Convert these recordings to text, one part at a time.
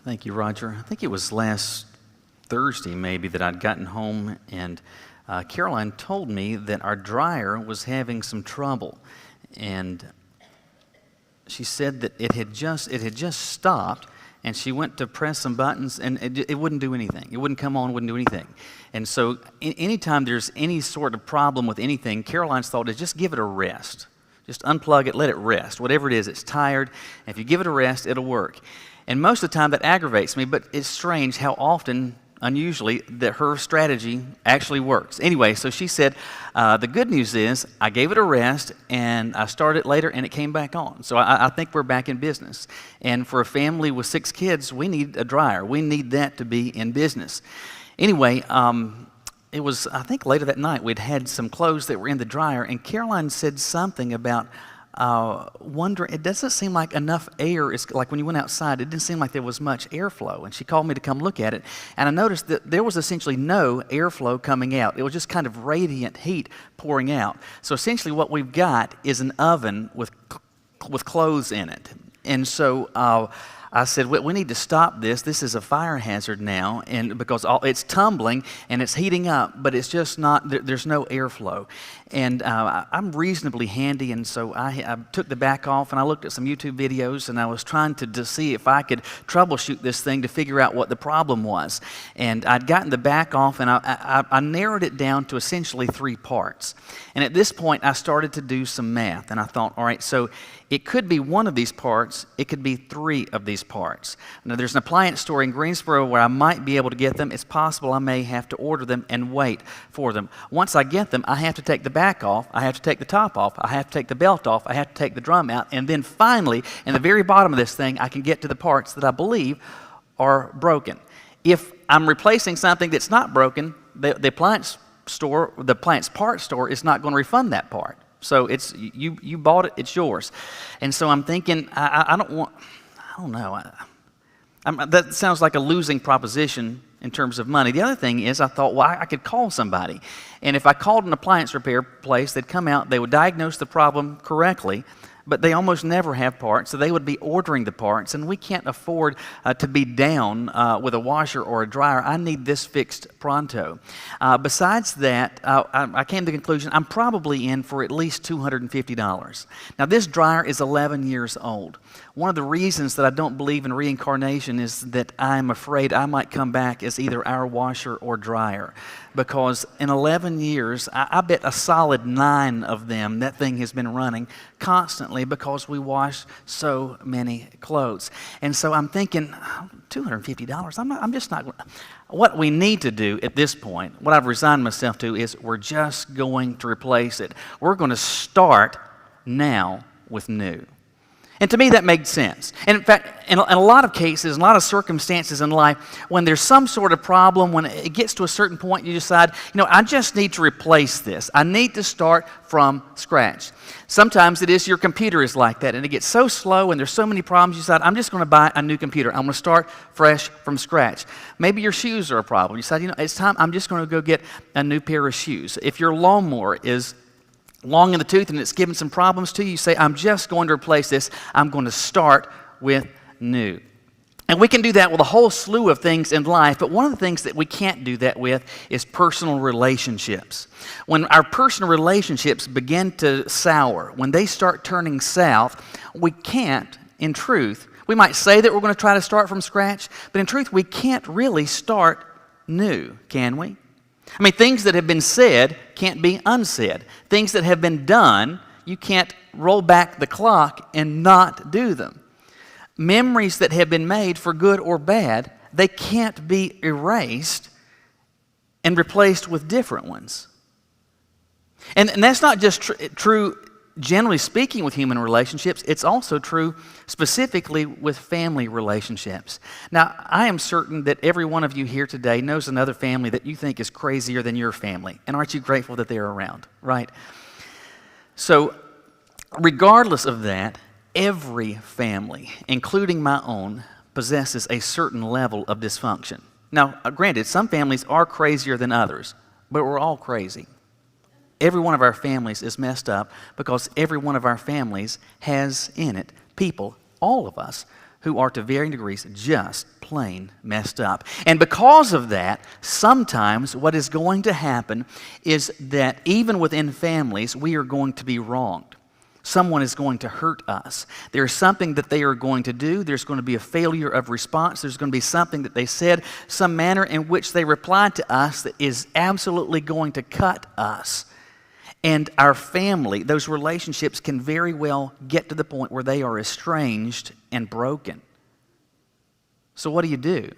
Thank you, Roger. I think it was last Thursday maybe that I'd gotten home and Caroline told me that our dryer was having some trouble. And she said that it had just stopped, and she went to press some buttons and it wouldn't do anything. It wouldn't come on, wouldn't do anything. And so anytime there's any sort of problem with anything, Caroline's thought is just give it a rest. Just unplug it, let it rest. Whatever it is, it's tired. And if you give it a rest, it'll work. And most of the time that aggravates me, but it's strange how often, unusually, that her strategy actually works. Anyway, so she said, the good news is I gave it a rest and I started it later and it came back on. So I think we're back in business. And for a family with 6 kids, we need a dryer. We need that to be in business. Anyway, it was, I think later that night, we'd had some clothes that were in the dryer, and Caroline said something about wondering, it doesn't seem like enough air is, like when you went outside, it didn't seem like there was much airflow. And she called me to come look at it, and I noticed that there was essentially no airflow coming out. It was just kind of radiant heat pouring out. So essentially what we've got is an oven with clothes in it. And so I said, we need to stop this. This is a fire hazard now, and because it's tumbling and it's heating up, but it's just not, there's no airflow. And I'm reasonably handy, and so I took the back off and I looked at some YouTube videos, and I was trying to see if I could troubleshoot this thing to figure out what the problem was. And I'd gotten the back off, and I narrowed it down to essentially 3 parts. And at this point, I started to do some math, and I thought, all right, so it could be one of these parts, it could be 3 of these parts. Now, there's an appliance store in Greensboro where I might be able to get them. It's possible I may have to order them and wait for them. Once I get them, I have to take the back off, I have to take the top off, I have to take the belt off, I have to take the drum out, and then finally, in the very bottom of this thing, I can get to the parts that I believe are broken. If I'm replacing something that's not broken, the appliance parts store is not going to refund that part. So it's you bought it, it's yours. And so I'm thinking, I don't know. That sounds like a losing proposition in terms of money. The other thing is I thought, well, I could call somebody. And if I called an appliance repair place, they'd come out, they would diagnose the problem correctly, but they almost never have parts, so they would be ordering the parts, and we can't afford to be down with a washer or a dryer. I need this fixed pronto. Besides that, I came to the conclusion I'm probably in for at least $250. Now, this dryer is 11 years old. One of the reasons that I don't believe in reincarnation is that I'm afraid I might come back as either our washer or dryer, because in 11 years, I bet a solid 9 of them, that thing has been running constantly because we wash so many clothes. And so I'm thinking, $250, I'm just not. What we need to do at this point, what I've resigned myself to, is we're just going to replace it. We're going to start now with new. And to me, that made sense. And in fact, in a lot of cases, in a lot of circumstances in life, when there's some sort of problem, when it gets to a certain point, you decide, I just need to replace this. I need to start from scratch. Sometimes it is your computer is like that, and it gets so slow and there's so many problems, you decide, I'm just going to buy a new computer. I'm going to start fresh from scratch. Maybe your shoes are a problem. You decide, it's time, I'm just going to go get a new pair of shoes. If your lawnmower is long in the tooth and it's giving some problems to you, you say, I'm just going to replace this. I'm going to start with new. And we can do that with a whole slew of things in life, but one of the things that we can't do that with is personal relationships. When our personal relationships begin to sour, when they start turning south, we can't, in truth, we might say that we're going to try to start from scratch, but in truth, we can't really start new, can we? I mean, things that have been said can't be unsaid. Things that have been done, you can't roll back the clock and not do them. Memories that have been made, for good or bad, they can't be erased and replaced with different ones. And that's not just true, generally speaking, with human relationships. It's also true specifically with family relationships. Now, I am certain that every one of you here today knows another family that you think is crazier than your family. And aren't you grateful that they're around, right? So, regardless of that, every family, including my own, possesses a certain level of dysfunction. Now, granted, some families are crazier than others, but we're all crazy. Every one of our families is messed up because every one of our families has in it people, all of us, who are to varying degrees just plain messed up. And because of that, sometimes what is going to happen is that even within families, we are going to be wronged. Someone is going to hurt us. There's something that they are going to do. There's going to be a failure of response. There's going to be something that they said, some manner in which they replied to us that is absolutely going to cut us. And our family, those relationships can very well get to the point where they are estranged and broken. So what do? Do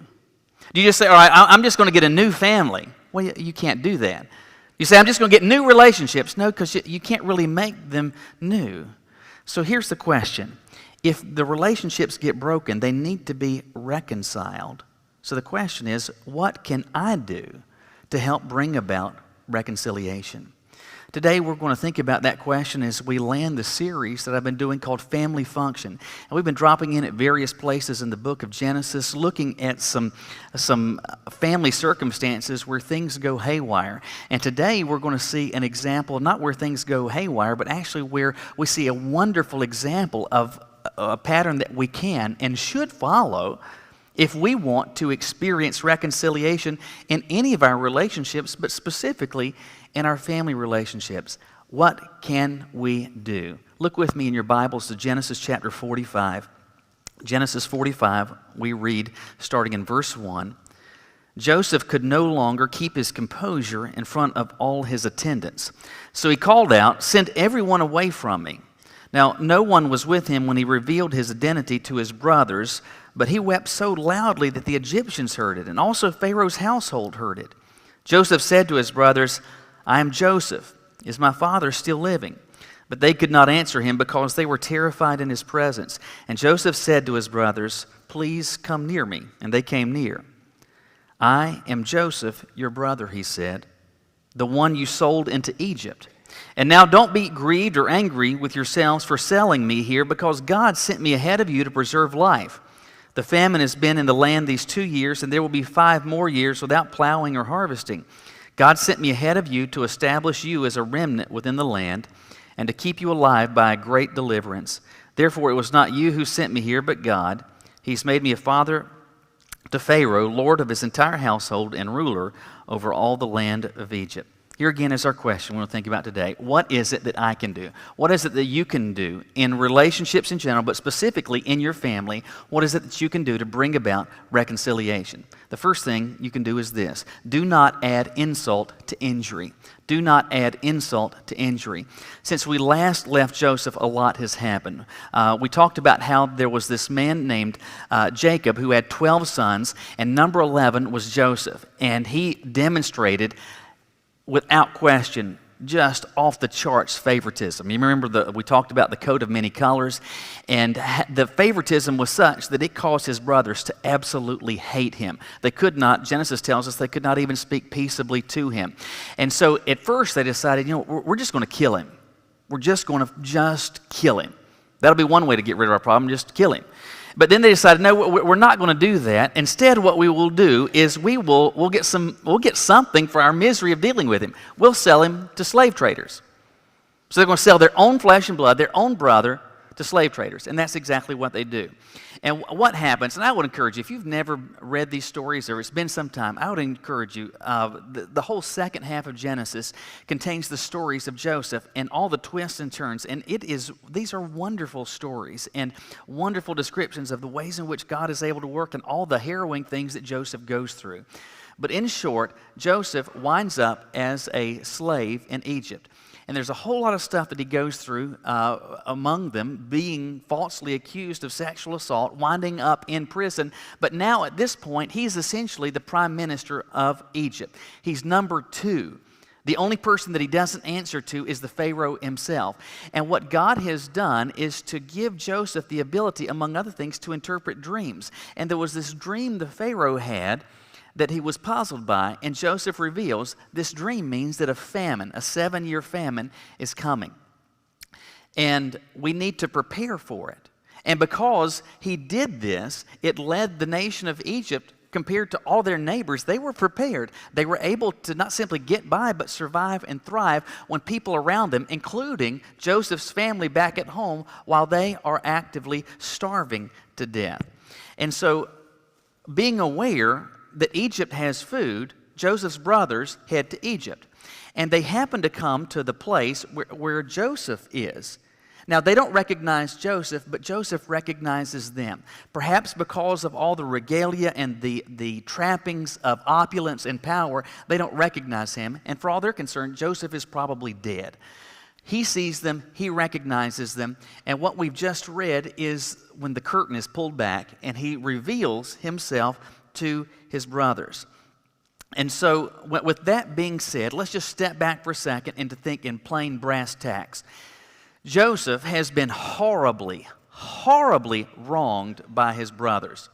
you just say, all right, I'm just going to get a new family? Well, you can't do that. You say, I'm just going to get new relationships. No, because you can't really make them new. So here's the question. If the relationships get broken, they need to be reconciled. So the question is, what can I do to help bring about reconciliation? Today we're going to think about that question as we land the series that I've been doing called Family Function. And we've been dropping in at various places in the book of Genesis, looking at some family circumstances where things go haywire. And today we're going to see an example, not where things go haywire, but actually where we see a wonderful example of a pattern that we can and should follow if we want to experience reconciliation in any of our relationships, but specifically in our family relationships. What can we do? Look with me in your Bibles to Genesis chapter 45. Genesis 45, we read, starting in verse 1, Joseph could no longer keep his composure in front of all his attendants. So he called out, "Send everyone away from me." Now, no one was with him when he revealed his identity to his brothers, but he wept so loudly that the Egyptians heard it, and also Pharaoh's household heard it. Joseph said to his brothers, "I am Joseph. Is my father still living?" But they could not answer him because they were terrified in his presence. And Joseph said to his brothers, "Please come near me." And they came near. "I am Joseph, your brother," he said, "the one you sold into Egypt. And now don't be grieved or angry with yourselves for selling me here, because God sent me ahead of you to preserve life. The famine has been in the land these 2 years, and there will be 5 more years without plowing or harvesting. God sent me ahead of you to establish you as a remnant within the land and to keep you alive by a great deliverance. Therefore, it was not you who sent me here, but God. He's made me a father to Pharaoh, lord of his entire household and ruler over all the land of Egypt." Here again is our question we want to think about today. What is it that I can do? What is it that you can do in relationships in general, but specifically in your family? What is it that you can do to bring about reconciliation? The first thing you can do is this. Do not add insult to injury. Do not add insult to injury. Since we last left Joseph, a lot has happened. We talked about how there was this man named Jacob who had 12 sons, and number 11 was Joseph. And he demonstrated, without question, just off the charts favoritism. You remember we talked about the coat of many colors, and the favoritism was such that it caused his brothers to absolutely hate him. They could not, Genesis tells us, they could not even speak peaceably to him. And so at first they decided, we're just going to kill him. We're just going to kill him. That'll be one way to get rid of our problem, just kill him. But then they decided, no, we're not going to do that. Instead, what we will do is we'll get something for our misery of dealing with him. We'll sell him to slave traders. So they're going to sell their own flesh and blood, their own brother, to slave traders. And that's exactly what they do. And what happens, and I would encourage you, if you've never read these stories or it's been some time, I would encourage you, the whole second half of Genesis contains the stories of Joseph and all the twists and turns. And these are wonderful stories and wonderful descriptions of the ways in which God is able to work and all the harrowing things that Joseph goes through. But in short, Joseph winds up as a slave in Egypt. And there's a whole lot of stuff that he goes through, among them being falsely accused of sexual assault, winding up in prison. But now at this point, he's essentially the prime minister of Egypt. He's number 2. The only person that he doesn't answer to is the Pharaoh himself. And what God has done is to give Joseph the ability, among other things, to interpret dreams. And there was this dream the Pharaoh had that he was puzzled by, and Joseph reveals this dream means that a famine, a 7-year famine, is coming. And we need to prepare for it. And because he did this, it led the nation of Egypt, compared to all their neighbors, they were prepared. They were able to not simply get by, but survive and thrive when people around them, including Joseph's family back at home, while they are actively starving to death. And so being aware that Egypt has food, Joseph's brothers head to Egypt. And they happen to come to the place where Joseph is. Now, they don't recognize Joseph, but Joseph recognizes them. Perhaps because of all the regalia and the trappings of opulence and power, they don't recognize him. And for all they're concerned, Joseph is probably dead. He sees them, he recognizes them, and what we've just read is when the curtain is pulled back and he reveals himself to his brothers. And so, with that being said, let's just step back for a second and to think in plain brass tacks. Joseph has been horribly, horribly wronged by his brothers.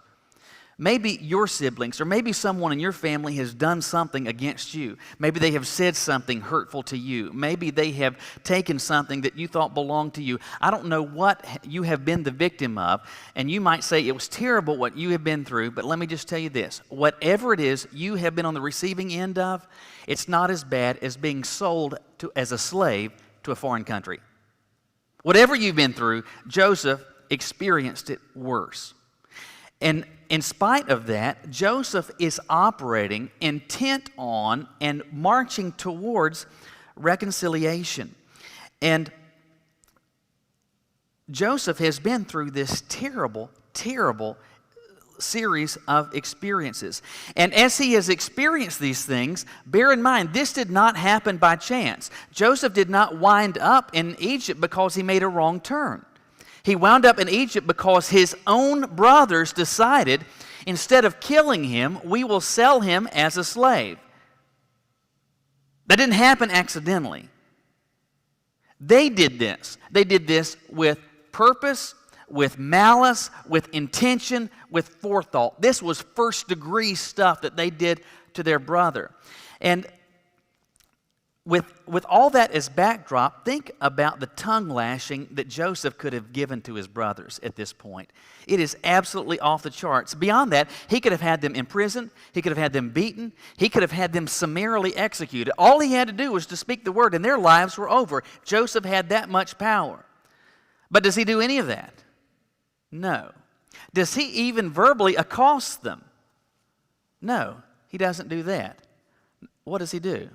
Maybe your siblings or maybe someone in your family has done something against you. Maybe they have said something hurtful to you. Maybe they have taken something that you thought belonged to you. I don't know what you have been the victim of, and you might say it was terrible what you have been through, but let me just tell you this. Whatever it is you have been on the receiving end of, it's not as bad as being sold as a slave to a foreign country. Whatever you've been through, Joseph experienced it worse. And in spite of that, Joseph is operating intent on and marching towards reconciliation. And Joseph has been through this terrible, terrible series of experiences. And as he has experienced these things, bear in mind, this did not happen by chance. Joseph did not wind up in Egypt because he made a wrong turn. He wound up in Egypt because his own brothers decided, instead of killing him, we will sell him as a slave. That didn't happen accidentally. They did this. They did this with purpose, with malice, with intention, with forethought. This was first-degree stuff that they did to their brother. And with all that as backdrop, think about the tongue lashing that Joseph could have given to his brothers at this point. It is absolutely off the charts. Beyond that, he could have had them imprisoned. He could have had them beaten. He could have had them summarily executed. All he had to do was to speak the word, and their lives were over. Joseph had that much power. But does he do any of that? No. Does he even verbally accost them? No, he doesn't do that. What does he do?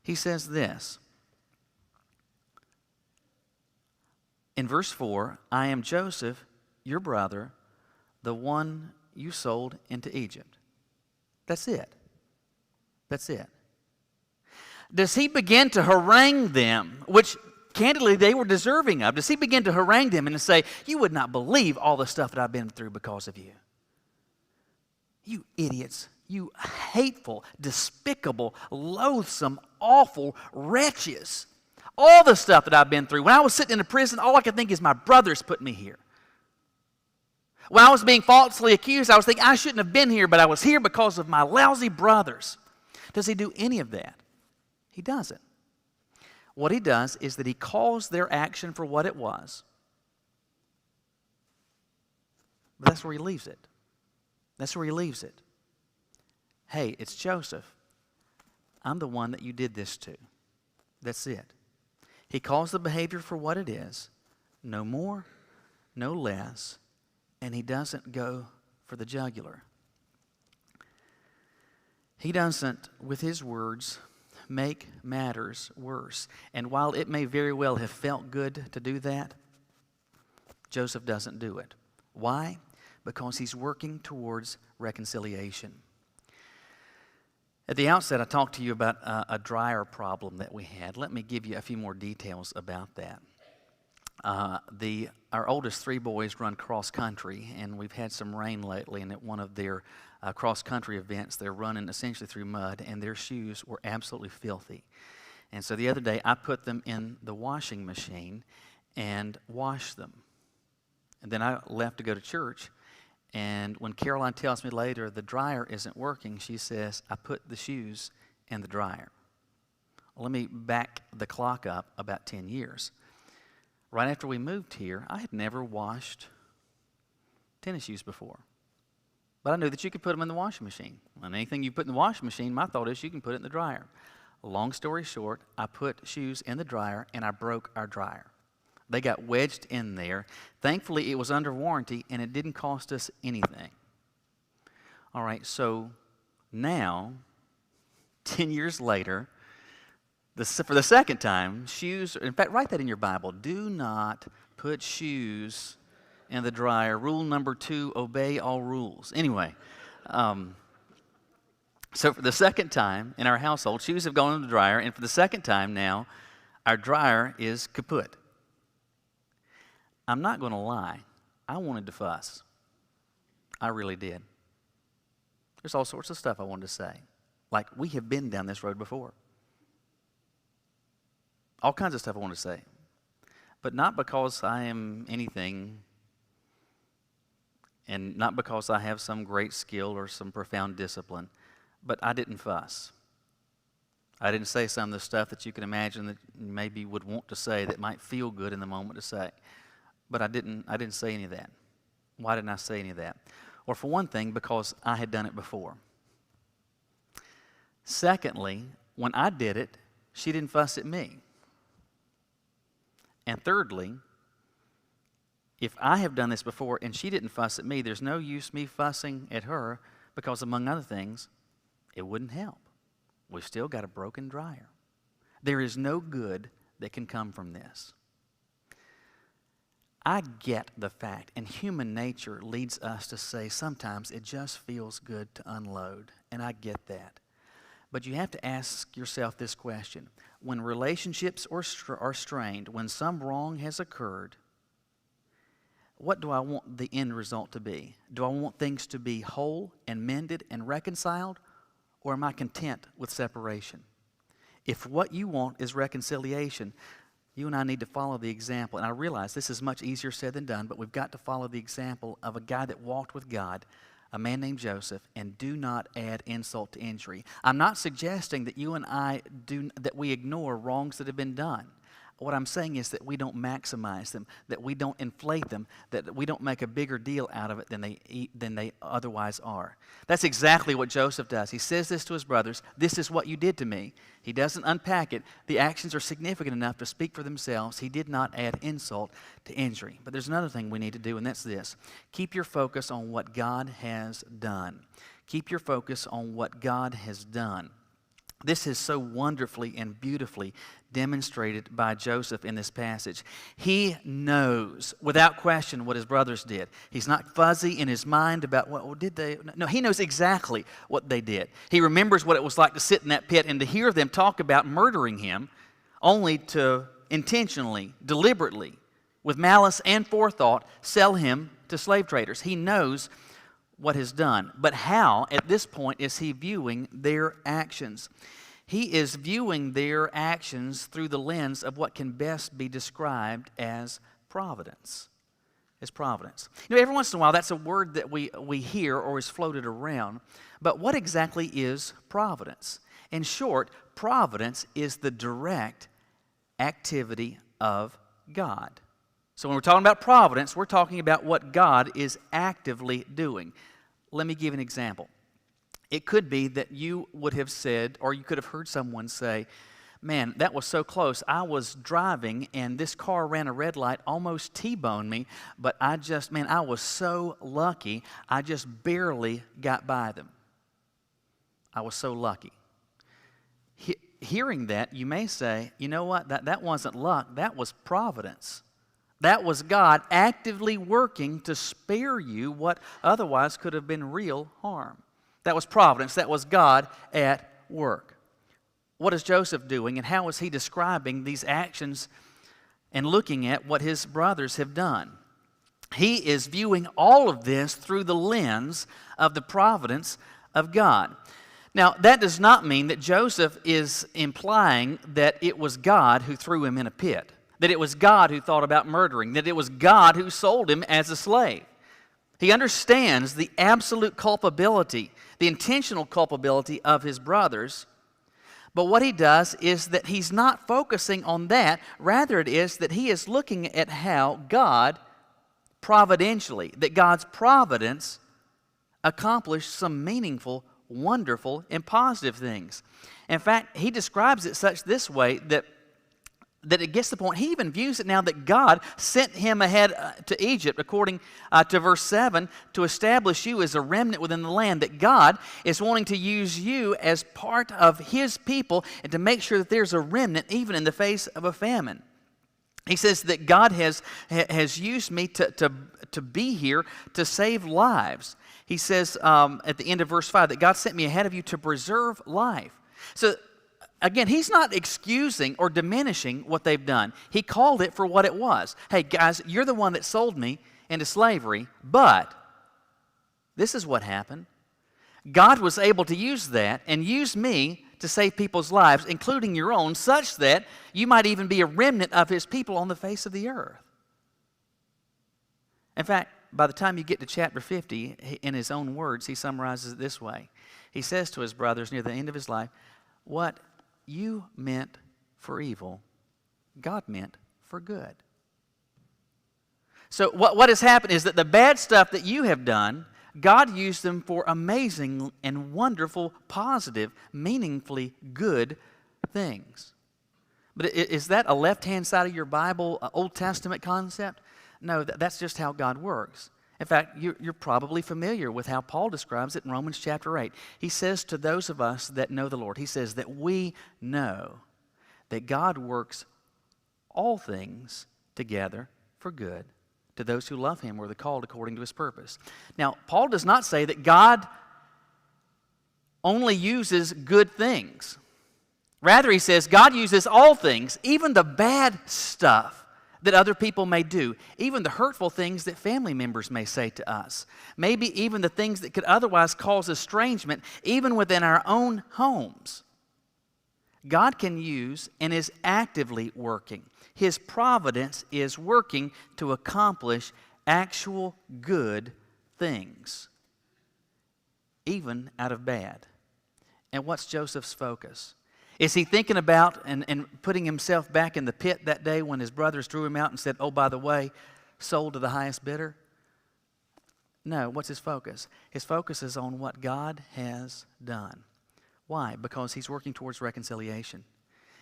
He says this. In verse 4, I am Joseph, your brother, the one you sold into Egypt. That's it. That's it. Does he begin to harangue them, which candidly they were deserving of? Does he begin to harangue them and to say, you would not believe all the stuff that I've been through because of you? You idiots. You hateful, despicable, loathsome, awful wretches. All the stuff that I've been through. When I was sitting in a prison, all I could think is my brothers put me here. When I was being falsely accused, I was thinking I shouldn't have been here, but I was here because of my lousy brothers. Does he do any of that? He doesn't. What he does is that he calls their action for what it was. But that's where he leaves it. That's where he leaves it. Hey, it's Joseph. I'm the one that you did this to. That's it. He calls the behavior for what it is, no more, no less, and he doesn't go for the jugular. He doesn't, with his words, make matters worse. And while it may very well have felt good to do that, Joseph doesn't do it. Why? Because he's working towards reconciliation. At the outset, I talked to you about a dryer problem that we had. Let me give you a few more details about that. Our oldest three boys run cross country, and we've had some rain lately, and at one of their cross country events, they're running essentially through mud, and their shoes were absolutely filthy. And so the other day, I put them in the washing machine and washed them. And then I left to go to church. And when Caroline tells me later the dryer isn't working, she says, I put the shoes in the dryer. Well, let me back the clock up about 10 years. Right after we moved here, I had never washed tennis shoes before. But I knew that you could put them in the washing machine. And anything you put in the washing machine, my thought is you can put it in the dryer. Long story short, I put shoes in the dryer and I broke our dryer. They got wedged in there. Thankfully, it was under warranty, and it didn't cost us anything. All right, so now, 10 years later, for the second time, shoes, in fact, write that in your Bible. Do not put shoes in the dryer. Rule number 2, obey all rules. Anyway, so for the second time in our household, shoes have gone in the dryer, and for the second time now, our dryer is kaput. I'm not going to lie. I wanted to fuss. I really did. There's all sorts of stuff I wanted to say. Like, we have been down this road before. All kinds of stuff I want to say. But not because I am anything, and not because I have some great skill or some profound discipline, but I didn't fuss. I didn't say some of the stuff that you can imagine that you maybe would want to say that might feel good in the moment to say. But I didn't say any of that. Why didn't I say any of that? Or for one thing, because I had done it before. Secondly, when I did it, she didn't fuss at me. And thirdly, if I have done this before and she didn't fuss at me, there's no use me fussing at her because, among other things, it wouldn't help. We've still got a broken dryer. There is no good that can come from this. I get the fact, and human nature leads us to say sometimes it just feels good to unload, and I get that. But you have to ask yourself this question. When relationships are strained, when some wrong has occurred, what do I want the end result to be? Do I want things to be whole and mended and reconciled, or am I content with separation? If what you want is reconciliation, you and I need to follow the example. And I realize this is much easier said than done, but we've got to follow the example of a guy that walked with God, a man named Joseph, and do not add insult to injury. I'm not suggesting that you and I that we ignore wrongs that have been done. What I'm saying is that we don't maximize them, that we don't inflate them, that we don't make a bigger deal out of it than they otherwise are. That's exactly what Joseph does. He says this to his brothers, "This is what you did to me." He doesn't unpack it. The actions are significant enough to speak for themselves. He did not add insult to injury. But there's another thing we need to do, and that's this. Keep your focus on what God has done. Keep your focus on what God has done. This is so wonderfully and beautifully demonstrated by Joseph in this passage. He knows, without question, what his brothers did. He's not fuzzy in his mind about what did they. No, he knows exactly what they did. He remembers what it was like to sit in that pit and to hear them talk about murdering him, only to intentionally, deliberately, with malice and forethought, sell him to slave traders. He knows what is done. But how, at this point, is he viewing their actions? He is viewing their actions through the lens of what can best be described as providence. As providence. You know, every once in a while, that's a word that we hear or is floated around. But what exactly is providence? In short, providence is the direct activity of God. So when we're talking about providence, we're talking about what God is actively doing. Let me give an example. It could be that you would have said, or you could have heard someone say, "Man, that was so close. I was driving and this car ran a red light, almost T-boned me, but I was so lucky. I just barely got by them. I was so lucky." Hearing that, you may say, you know what, that wasn't luck, that was providence. That was God actively working to spare you what otherwise could have been real harm. That was providence. That was God at work. What is Joseph doing, and how is he describing these actions and looking at what his brothers have done? He is viewing all of this through the lens of the providence of God. Now, that does not mean that Joseph is implying that it was God who threw him in a pit, that it was God who thought about murdering, that it was God who sold him as a slave. He understands the absolute culpability, the intentional culpability of his brothers, but what he does is that he's not focusing on that. Rather, it is that he is looking at how God providentially, that God's providence accomplished some meaningful, wonderful, and positive things. In fact, he describes it this way, that that it gets to the point, he even views it now that God sent him ahead to Egypt, according to verse 7, to establish you as a remnant within the land, that God is wanting to use you as part of his people and to make sure that there's a remnant even in the face of a famine. He says that God has used me to be here to save lives. He says at the end of verse 5 that God sent me ahead of you to preserve life. So again, he's not excusing or diminishing what they've done. He called it for what it was. Hey, guys, you're the one that sold me into slavery, but this is what happened. God was able to use that and use me to save people's lives, including your own, such that you might even be a remnant of his people on the face of the earth. In fact, by the time you get to chapter 50, in his own words, he summarizes it this way. He says to his brothers near the end of his life, what you meant for evil, God meant for good. So what has happened is that the bad stuff that you have done, God used them for amazing and wonderful, positive, meaningfully good things. But is that a left-hand side of your Bible, Old Testament concept? No, that's just how God works. In fact, you're probably familiar with how Paul describes it in Romans chapter 8. He says to those of us that know the Lord, he says that we know that God works all things together for good to those who love him or are called according to his purpose. Now, Paul does not say that God only uses good things. Rather, he says God uses all things, even the bad stuff that other people may do, even the hurtful things that family members may say to us, maybe even the things that could otherwise cause estrangement, even within our own homes. God can use and is actively working. His providence is working to accomplish actual good things, even out of bad. And what's Joseph's focus? Is he thinking about and putting himself back in the pit that day when his brothers drew him out and said, oh, by the way, sold to the highest bidder? No, what's his focus? His focus is on what God has done. Why? Because he's working towards reconciliation.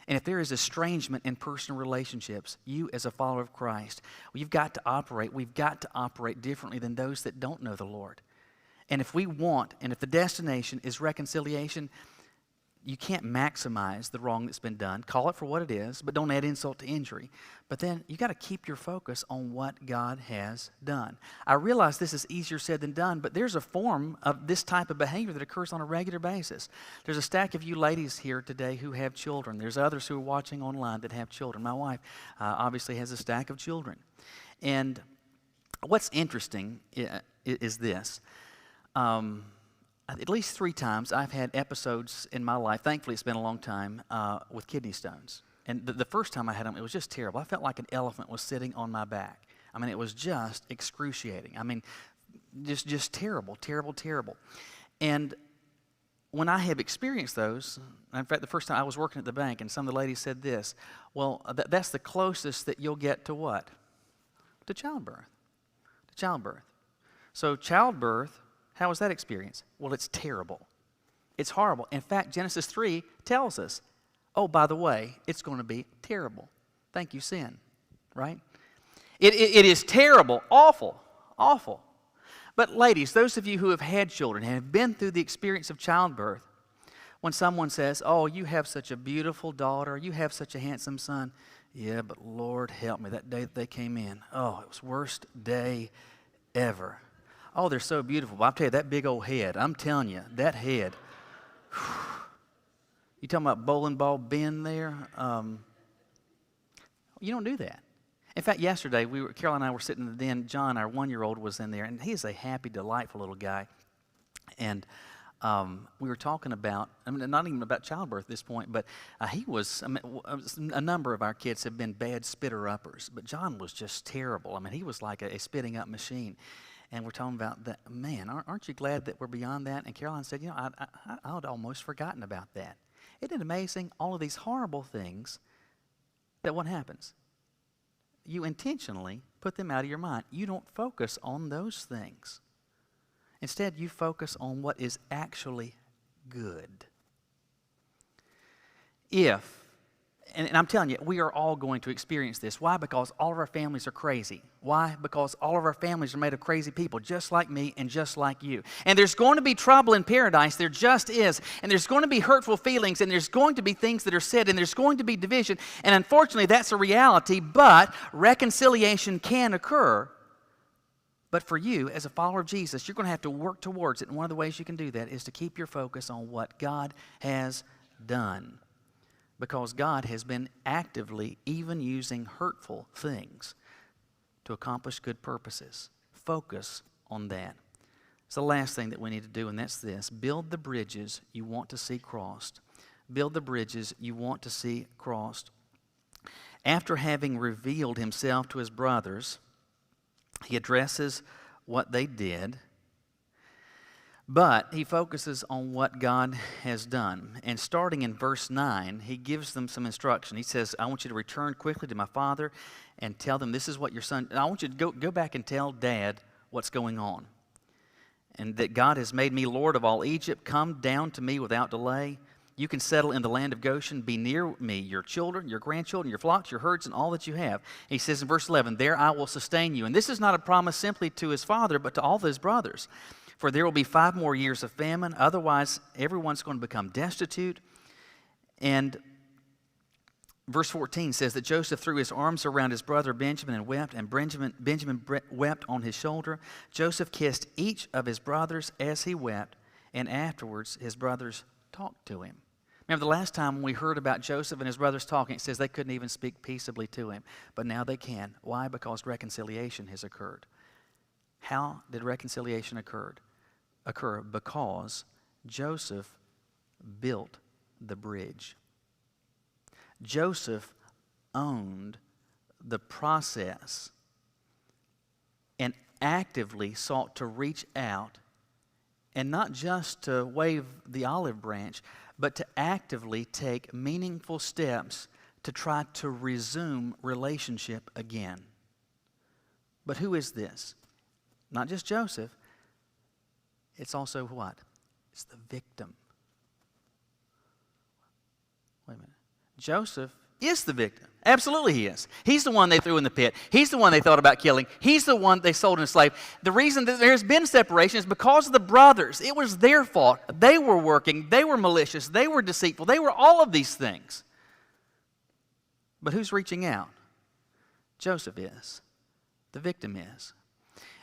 And if there is estrangement in personal relationships, you as a follower of Christ, we've got to operate differently than those that don't know the Lord. And if if the destination is reconciliation, you can't maximize the wrong that's been done. Call it for what it is, but don't add insult to injury. But then you got to keep your focus on what God has done. I realize this is easier said than done, but there's a form of this type of behavior that occurs on a regular basis. There's a stack of you ladies here today who have children. There's others who are watching online that have children. My wife obviously has a stack of children. And what's interesting is this. At least 3 times I've had episodes in my life, thankfully it's been a long time, with kidney stones. And the first time I had them, it was just terrible. I felt like an elephant was sitting on my back. I mean, it was just excruciating. I mean, just terrible, terrible, terrible. And when I have experienced those, in fact, the first time I was working at the bank and some of the ladies said this, well, that's the closest that you'll get to what? To childbirth. To childbirth. So childbirth, how was that experience? Well, it's terrible. It's horrible. In fact, Genesis 3 tells us, oh, by the way, it's going to be terrible. Thank you, sin, right? It is terrible, awful, awful. But ladies, those of you who have had children and have been through the experience of childbirth, when someone says, oh, you have such a beautiful daughter, you have such a handsome son, yeah, but Lord help me, that day that they came in, oh, it was the worst day ever. Oh, they're so beautiful. Well, I'll tell you, that big old head, I'm telling you, that head. You talking about bowling ball Ben there? You don't do that. In fact, yesterday, Carol and I were sitting in the den. John, our 1-year-old, was in there, and he is a happy, delightful little guy. And we were talking about, I mean, not even about childbirth at this point, but a number of our kids have been bad spitter-uppers, but John was just terrible. I mean, he was like a spitting-up machine. And we're talking about that. Man, aren't you glad that we're beyond that? And Caroline said, you know, I'd almost forgotten about that. Isn't it amazing, all of these horrible things, that what happens? You intentionally put them out of your mind. You don't focus on those things. Instead, you focus on what is actually good. If, and I'm telling you, we are all going to experience this. Why? Because all of our families are crazy. Why? Because all of our families are made of crazy people, just like me and just like you. And there's going to be trouble in paradise. There just is. And there's going to be hurtful feelings, and there's going to be things that are said, and there's going to be division. And unfortunately, that's a reality, but reconciliation can occur. But for you, as a follower of Jesus, you're going to have to work towards it. And one of the ways you can do that is to keep your focus on what God has done. Because God has been actively even using hurtful things to accomplish good purposes. Focus on that. It's the last thing that we need to do, and that's this. Build the bridges you want to see crossed. Build the bridges you want to see crossed. After having revealed himself to his brothers, he addresses what they did, but he focuses on what God has done. And starting in verse 9, he gives them some instruction. He says, I want you to return quickly to my father and tell them this is what your son... I want you to go back and tell Dad what's going on. And that God has made me Lord of all Egypt. Come down to me without delay. You can settle in the land of Goshen. Be near me, your children, your grandchildren, your flocks, your herds, and all that you have. He says in verse 11, there I will sustain you. And this is not a promise simply to his father, but to all of his brothers. For there will be 5 more years of famine. Otherwise, everyone's going to become destitute. And verse 14 says that Joseph threw his arms around his brother Benjamin and wept, and Benjamin wept on his shoulder. Joseph kissed each of his brothers as he wept, and afterwards his brothers talked to him. Remember the last time we heard about Joseph and his brothers talking, it says they couldn't even speak peaceably to him. But now they can. Why? Because reconciliation has occurred. How did reconciliation occur? Because Joseph built the bridge. Joseph owned the process and actively sought to reach out and not just to wave the olive branch, but to actively take meaningful steps to try to resume relationship again. But who is this? Not just Joseph. It's also what? It's the victim. Wait a minute. Joseph is the victim. Absolutely he is. He's the one they threw in the pit. He's the one they thought about killing. He's the one they sold and enslaved. The reason that there's been separation is because of the brothers. It was their fault. They were working. They were malicious. They were deceitful. They were all of these things. But who's reaching out? Joseph is. The victim is.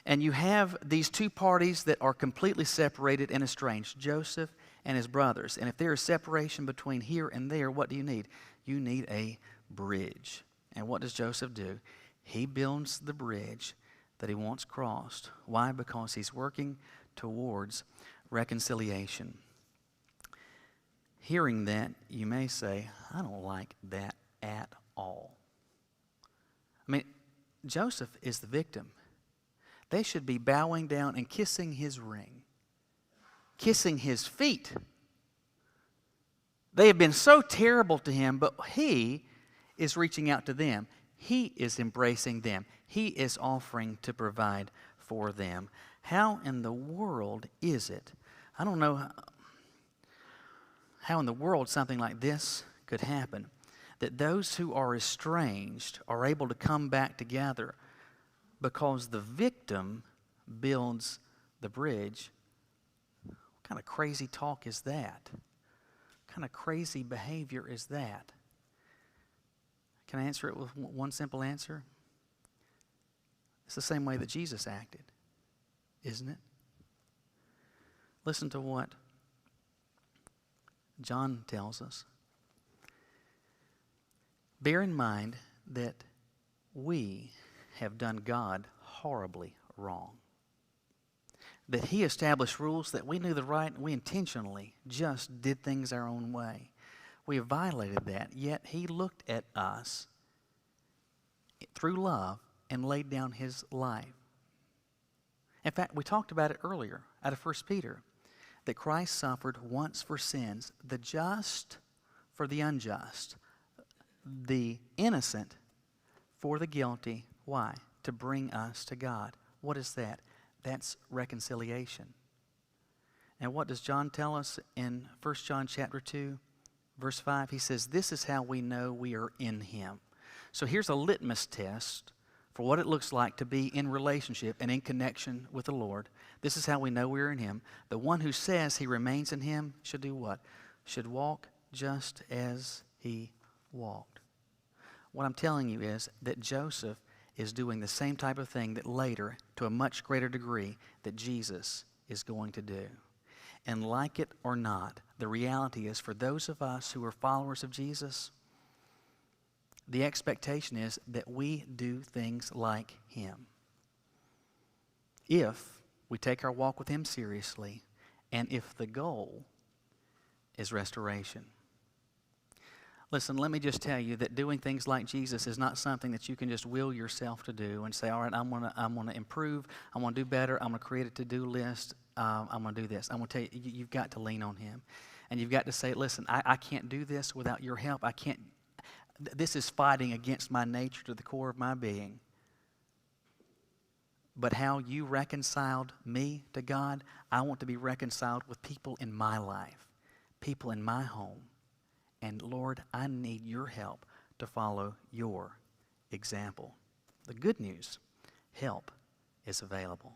And you have these two parties that are completely separated and estranged, Joseph and his brothers. And if there is separation between here and there, what do you need? You need a bridge. And what does Joseph do? He builds the bridge that he wants crossed. Why? Because he's working towards reconciliation. Hearing that, you may say, I don't like that at all. I mean, Joseph is the victim. They should be bowing down and kissing his ring, kissing his feet. They have been so terrible to him, but he is reaching out to them. He is embracing them. He is offering to provide for them. How in the world is it? I don't know how in the world something like this could happen, that those who are estranged are able to come back together because the victim builds the bridge. What kind of crazy talk is that? What kind of crazy behavior is that? Can I answer it with one simple answer? It's the same way that Jesus acted, isn't it? Listen to what John tells us. Bear in mind that we have done God horribly wrong. That he established rules that we knew the right and we intentionally just did things our own way. We have violated that, yet he looked at us through love and laid down his life. In fact, we talked about it earlier out of 1 Peter, that Christ suffered once for sins, the just for the unjust, the innocent for the guilty. Why? To bring us to God. What is that? That's reconciliation. And what does John tell us in 1 John chapter 2? Verse 5, he says, this is how we know we are in him. So here's a litmus test for what it looks like to be in relationship and in connection with the Lord. This is how we know we're in him. The one who says he remains in him should do what? Should walk just as he walked. What I'm telling you is that Joseph is doing the same type of thing that later, to a much greater degree, that Jesus is going to do. And like it or not, the reality is for those of us who are followers of Jesus, the expectation is that we do things like him. If we take our walk with him seriously, and if the goal is restoration. Listen, let me just tell you that doing things like Jesus is not something that you can just will yourself to do and say, all right, I'm gonna improve, I'm gonna do better, I'm gonna create a to-do list, I'm gonna do this. I'm gonna tell you, you've got to lean on him. And you've got to say, listen, I can't do this without your help. This is fighting against my nature to the core of my being. But how you reconciled me to God, I want to be reconciled with people in my life, people in my home. And Lord, I need your help to follow your example. The good news, help is available.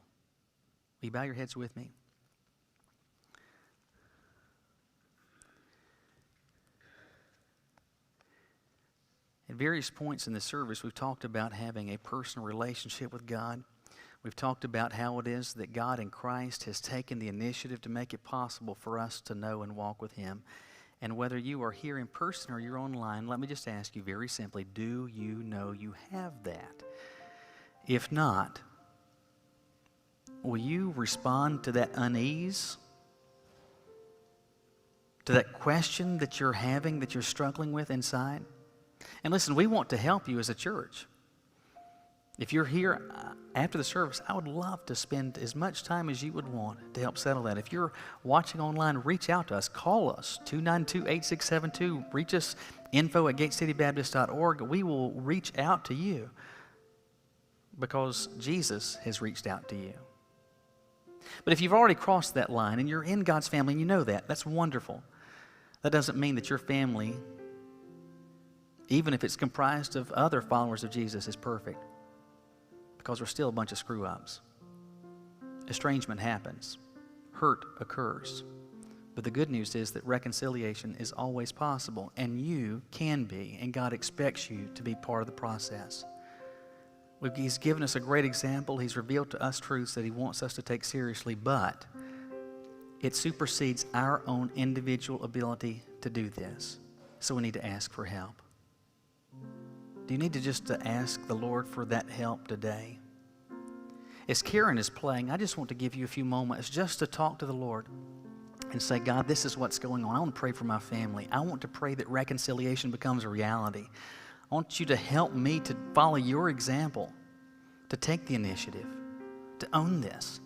Will you bow your heads with me? At various points in the service, we've talked about having a personal relationship with God. We've talked about how it is that God in Christ has taken the initiative to make it possible for us to know and walk with him. And whether you are here in person or you're online, let me just ask you very simply, do you know you have that? If not, will you respond to that unease? To that question that you're having, that you're struggling with inside? And listen, we want to help you as a church. If you're here after the service, I would love to spend as much time as you would want to help settle that. If you're watching online, reach out to us. Call us, 292-8672. Reach us, info@gatecitybaptist.org. We will reach out to you because Jesus has reached out to you. But if you've already crossed that line and you're in God's family and you know that, that's wonderful. That doesn't mean that your family, even if it's comprised of other followers of Jesus, is perfect. Because we're still a bunch of screw-ups. Estrangement happens. Hurt occurs. But the good news is that reconciliation is always possible, and you can be, and God expects you to be part of the process. He's given us a great example. He's revealed to us truths that he wants us to take seriously, but it supersedes our own individual ability to do this. So we need to ask for help. Do you need to just ask the Lord for that help today? As Karen is playing, I just want to give you a few moments just to talk to the Lord and say, God, this is what's going on. I want to pray for my family. I want to pray that reconciliation becomes a reality. I want you to help me to follow your example, to take the initiative, to own this.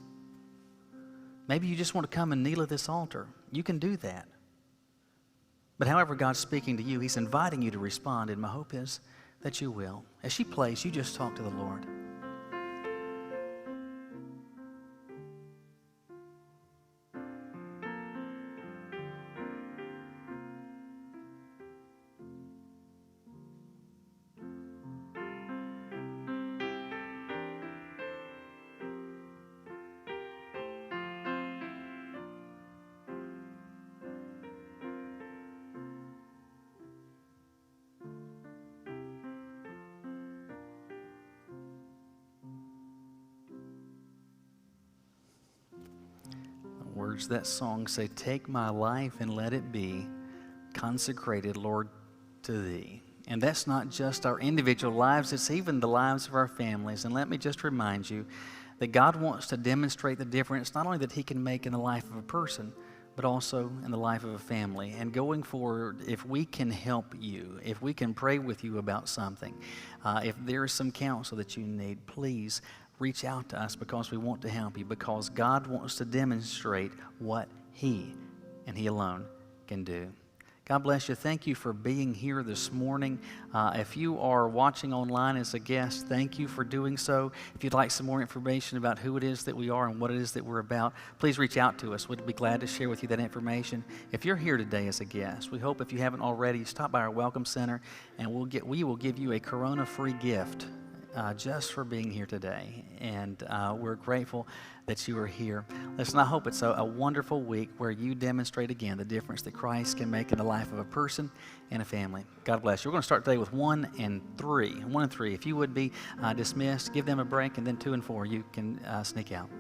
Maybe you just want to come and kneel at this altar. You can do that. But however God's speaking to you, he's inviting you to respond, and my hope is that you will. As she plays, you just talk to the Lord. Words of that song say, take my life and let it be consecrated, Lord, to thee. And that's not just our individual lives, it's even the lives of our families. And let me just remind you that God wants to demonstrate the difference, not only that he can make in the life of a person, but also in the life of a family. And going forward, if we can help you, if we can pray with you about something, if there is some counsel that you need, please reach out to us, because we want to help you, because God wants to demonstrate what he and he alone can do. God bless you. Thank you for being here this morning. If you are watching online as a guest, thank you for doing so. If you'd like some more information about who it is that we are and what it is that we're about, please reach out to us. We'd be glad to share with you that information. If you're here today as a guest, we hope if you haven't already, stop by our Welcome Center and we will give you a Corona-free gift just for being here today. And we're grateful that you are here. Listen, I hope it's a wonderful week where you demonstrate again the difference that Christ can make in the life of a person and a family. God bless you. We're going to start today with 1 and 3. 1 and 3. If you would be dismissed, give them a break, and then 2 and 4, you can sneak out.